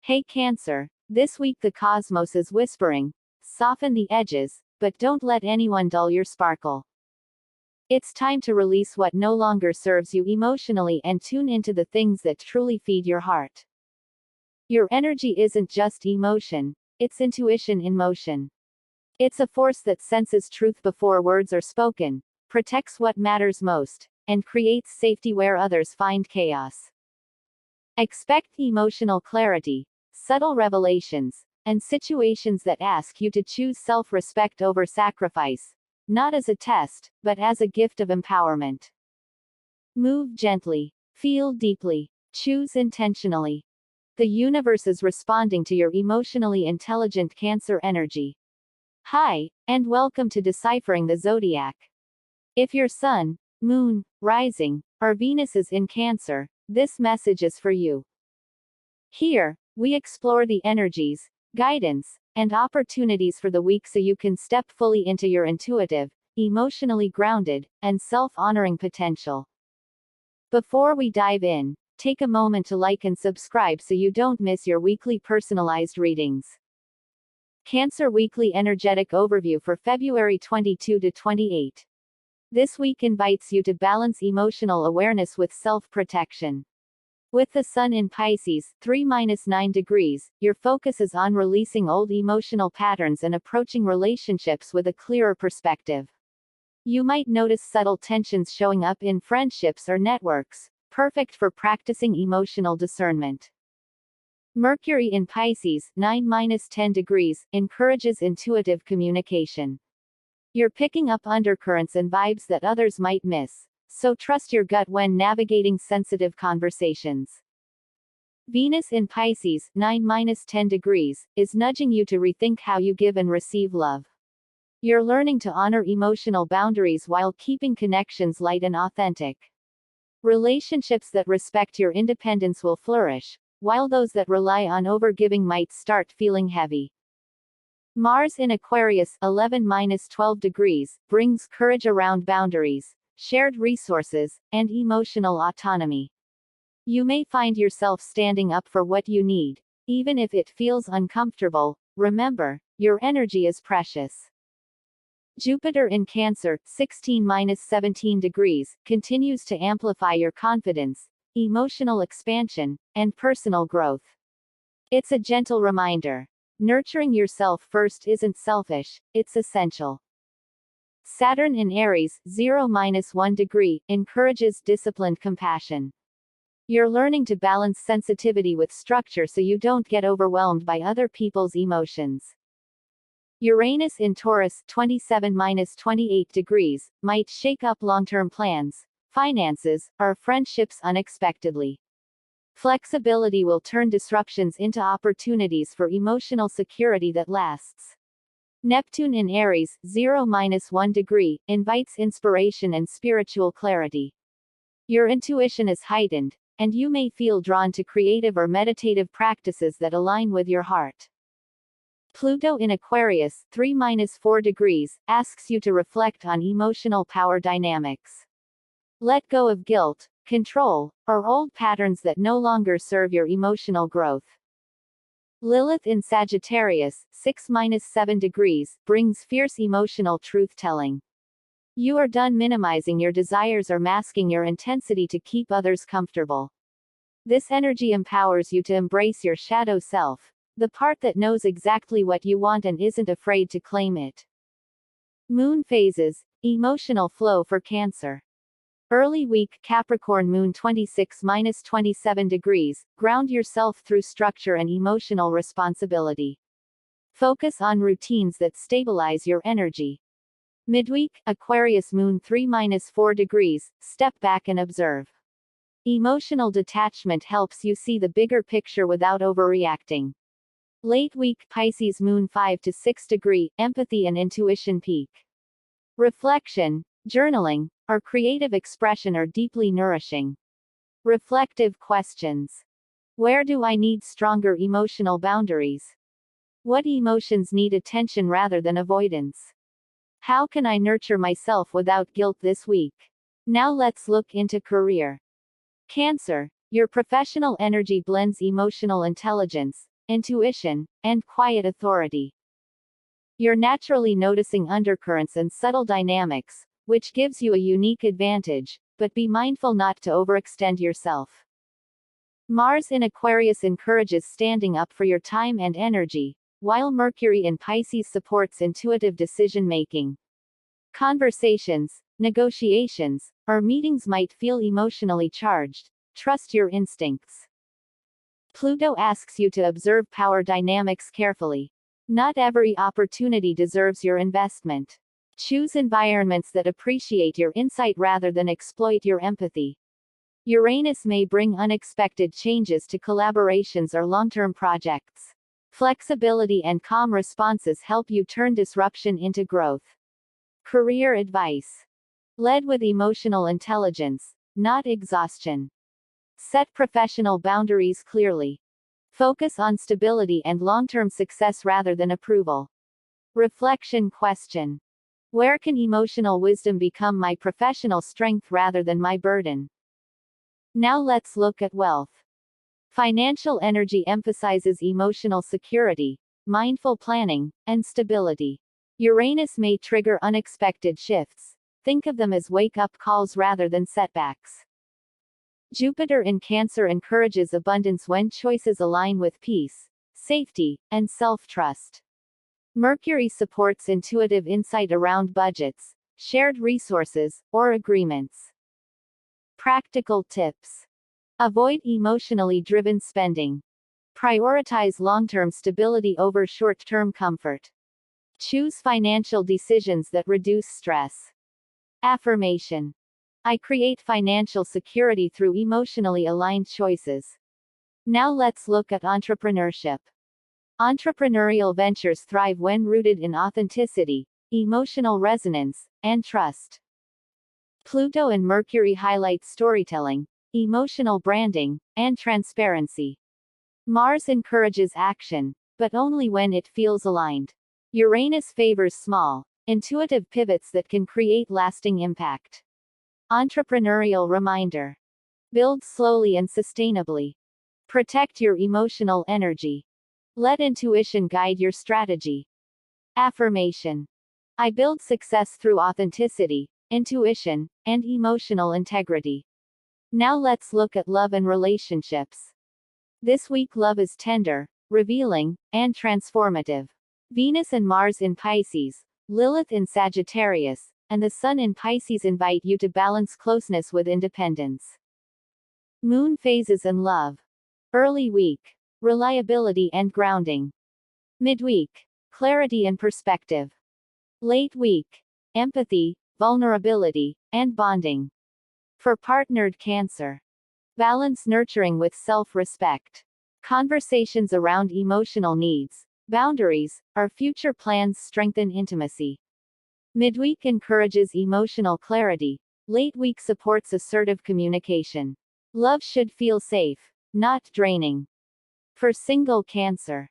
Hey Cancer, this week the cosmos is whispering. Soften the edges, but don't let anyone dull your sparkle. It's time to release what no longer serves you emotionally and tune into the things that truly feed your heart. Your energy isn't just emotion, it's intuition in motion. It's a force that senses truth before words are spoken, protects what matters most, and creates safety where others find chaos. Expect emotional clarity, subtle revelations, and situations that ask you to choose self-respect over sacrifice, not as a test, but as a gift of empowerment. Move gently, feel deeply, choose intentionally. The universe is responding to your emotionally intelligent Cancer energy. Hi, and welcome to Deciphering the Zodiac. If your Sun, Moon, Rising, or Venus is in Cancer, this message is for you. Here, we explore the energies, guidance, and opportunities for the week so you can step fully into your intuitive, emotionally grounded, and self-honoring potential. Before we dive in, take a moment to like and subscribe so you don't miss your weekly personalized readings. Cancer Weekly Energetic Overview for February 22 to 28. This week invites you to balance emotional awareness with self-protection. With the Sun in Pisces, 3-9 degrees, your focus is on releasing old emotional patterns and approaching relationships with a clearer perspective. You might notice subtle tensions showing up in friendships or networks, perfect for practicing emotional discernment. Mercury in Pisces, 9-10 degrees, encourages intuitive communication. You're picking up undercurrents and vibes that others might miss, so trust your gut when navigating sensitive conversations. Venus in Pisces, 9-10 degrees, is nudging you to rethink how you give and receive love. You're learning to honor emotional boundaries while keeping connections light and authentic. Relationships that respect your independence will flourish, while those that rely on overgiving might start feeling heavy. Mars in Aquarius, 11-12 degrees, brings courage around boundaries, shared resources, and emotional autonomy. You may find yourself standing up for what you need, even if it feels uncomfortable. Remember, your energy is precious. Jupiter in Cancer, 16-17 degrees, continues to amplify your confidence, emotional expansion, and personal growth. It's a gentle reminder. Nurturing yourself first isn't selfish, it's essential. Saturn in Aries, 0-1 degree, encourages disciplined compassion. You're learning to balance sensitivity with structure so you don't get overwhelmed by other people's emotions. Uranus in Taurus, 27-28 degrees, might shake up long-term plans, finances, or friendships unexpectedly. Flexibility will turn disruptions into opportunities for emotional security that lasts. Neptune in Aries, 0-1 degree, invites inspiration and spiritual clarity. Your intuition is heightened, and you may feel drawn to creative or meditative practices that align with your heart. Pluto in Aquarius, 3-4 degrees, asks you to reflect on emotional power dynamics. Let go of guilt, control, or old patterns that no longer serve your emotional growth. Lilith in Sagittarius, 6-7 degrees, brings fierce emotional truth-telling. You are done minimizing your desires or masking your intensity to keep others comfortable. This energy empowers you to embrace your shadow self, the part that knows exactly what you want and isn't afraid to claim it. Moon phases, emotional flow for Cancer. Early week Capricorn Moon 26-27 degrees, ground yourself through structure and emotional responsibility. Focus on routines that stabilize your energy. Midweek Aquarius Moon 3-4 degrees, step back and observe. Emotional detachment helps you see the bigger picture without overreacting. Late week Pisces Moon 5-6 degree, empathy and intuition peak. Reflection, journaling, or creative expression are deeply nourishing. Reflective questions. Where do I need stronger emotional boundaries? What emotions need attention rather than avoidance? How can I nurture myself without guilt this week? Now let's look into career. Cancer, your professional energy blends emotional intelligence, intuition, and quiet authority. You're naturally noticing undercurrents and subtle dynamics, which gives you a unique advantage, but be mindful not to overextend yourself. Mars in Aquarius encourages standing up for your time and energy, while Mercury in Pisces supports intuitive decision-making. Conversations, negotiations, or meetings might feel emotionally charged. Trust your instincts. Pluto asks you to observe power dynamics carefully. Not every opportunity deserves your investment. Choose environments that appreciate your insight rather than exploit your empathy. Uranus may bring unexpected changes to collaborations or long-term projects. Flexibility and calm responses help you turn disruption into growth. Career advice. Lead with emotional intelligence, not exhaustion. Set professional boundaries clearly. Focus on stability and long-term success rather than approval. Reflection question. Where can emotional wisdom become my professional strength rather than my burden? Now let's look at wealth. Financial energy emphasizes emotional security, mindful planning, and stability. Uranus may trigger unexpected shifts. Think of them as wake-up calls rather than setbacks. Jupiter in Cancer encourages abundance when choices align with peace, safety, and self-trust. Mercury supports intuitive insight around budgets, shared resources, or agreements. Practical tips. Avoid emotionally driven spending. Prioritize long-term stability over short-term comfort. Choose financial decisions that reduce stress. Affirmation. I create financial security through emotionally aligned choices. Now let's look at entrepreneurship. Entrepreneurial ventures thrive when rooted in authenticity, emotional resonance, and trust. Pluto and Mercury highlight storytelling, emotional branding, and transparency. Mars encourages action, but only when it feels aligned. Uranus favors small, intuitive pivots that can create lasting impact. Entrepreneurial reminder. Build slowly and sustainably. Protect your emotional energy. Let intuition guide your strategy. Affirmation. I build success through authenticity, intuition, and emotional integrity. Now let's look at love and relationships. This week love is tender, revealing, and transformative. Venus and Mars in Pisces, Lilith in Sagittarius, and the Sun in Pisces invite you to balance closeness with independence. Moon phases and love. Early week. Reliability and grounding. Midweek. Clarity and perspective. Late week. Empathy, vulnerability, and bonding. For partnered Cancer. Balance nurturing with self-respect. Conversations around emotional needs, boundaries, or future plans strengthen intimacy. Midweek encourages emotional clarity. Late week supports assertive communication. Love should feel safe, not draining. For single Cancer.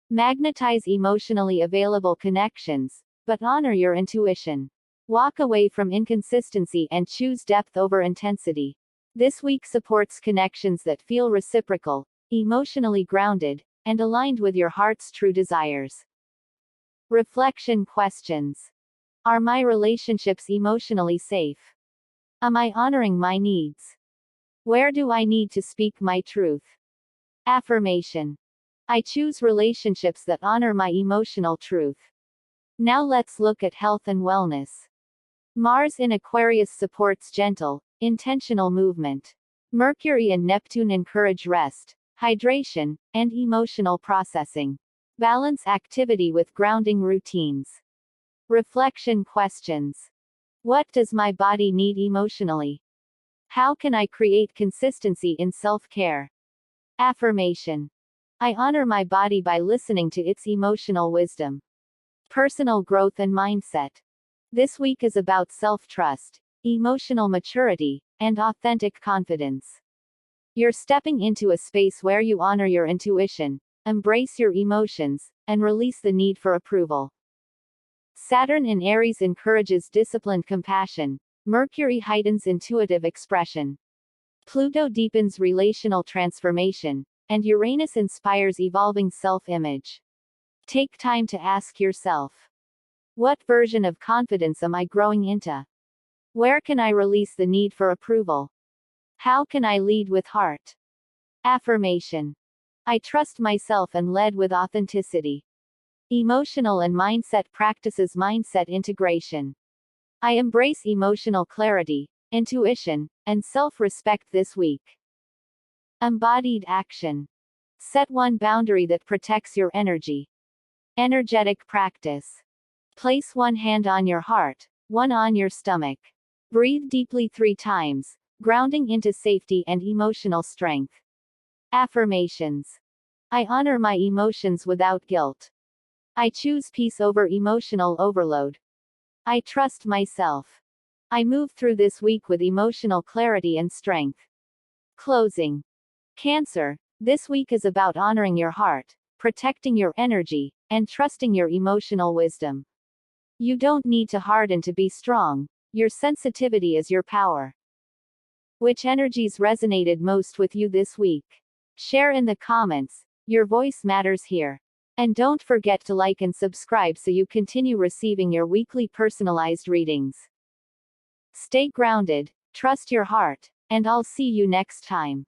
Magnetize emotionally available connections, but honor your intuition. Walk away from inconsistency and choose depth over intensity. This week supports connections that feel reciprocal, emotionally grounded, and aligned with your heart's true desires. Reflection questions. Are my relationships emotionally safe? Am I honoring my needs? Where do I need to speak my truth? Affirmation. I choose relationships that honor my emotional truth. Now let's look at health and wellness. Mars in Aquarius supports gentle, intentional movement. Mercury and Neptune encourage rest, hydration, and emotional processing. Balance activity with grounding routines. Reflection questions. What does my body need emotionally? How can I create consistency in self-care? Affirmation. I honor my body by listening to its emotional wisdom. Personal growth and mindset. This week is about self-trust, emotional maturity, and authentic confidence. You're stepping into a space where you honor your intuition, embrace your emotions, and release the need for approval. Saturn in Aries encourages disciplined compassion. Mercury heightens intuitive expression. Pluto deepens relational transformation, and Uranus inspires evolving self-image. Take time to ask yourself, what version of confidence am I growing into? Where can I release the need for approval? How can I lead with heart? Affirmation. I trust myself and lead with authenticity. Emotional and mindset practices. Mindset integration. I embrace emotional clarity, intuition, and self-respect this week. Embodied action. Set one boundary that protects your energy. Energetic practice. Place one hand on your heart, one on your stomach. Breathe deeply 3 times, grounding into safety and emotional strength. Affirmations. I honor my emotions without guilt. I choose peace over emotional overload. I trust myself. I move through this week with emotional clarity and strength. Closing. Cancer. This week is about honoring your heart, protecting your energy, and trusting your emotional wisdom. You don't need to harden to be strong. Your sensitivity is your power. Which energies resonated most with you this week? Share in the comments. Your voice matters here. And don't forget to like and subscribe so you continue receiving your weekly personalized readings. Stay grounded, trust your heart, and I'll see you next time.